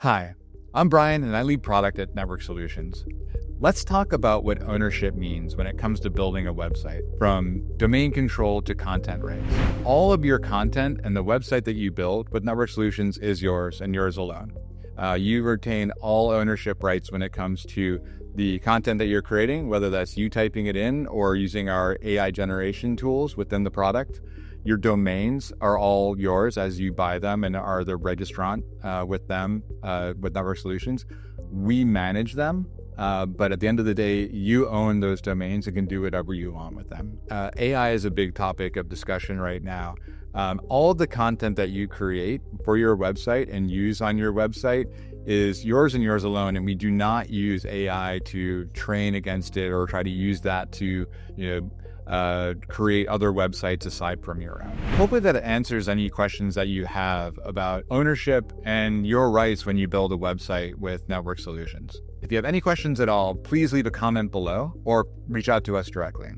Hi, I'm Brian and I lead product at Network Solutions. Let's talk about what ownership means when it comes to building a website, from domain control to content rights. All of your content and the website that you build with Network Solutions is yours and yours alone. You retain all ownership rights when it comes to the content that you're creating, whether that's you typing it in or using our AI generation tools within the product. Your domains are all yours as you buy them and are the registrant with them, with Network Solutions. We manage them, but at the end of the day, you own those domains and can do whatever you want with them. AI is a big topic of discussion right now. All of the content that you create for your website and use on your website is yours and yours alone, and we do not use AI to train against it or try to use that to, create other websites aside from your own. Hopefully that answers any questions that you have about ownership and your rights when you build a website with Network Solutions. If you have any questions at all, please leave a comment below or reach out to us directly.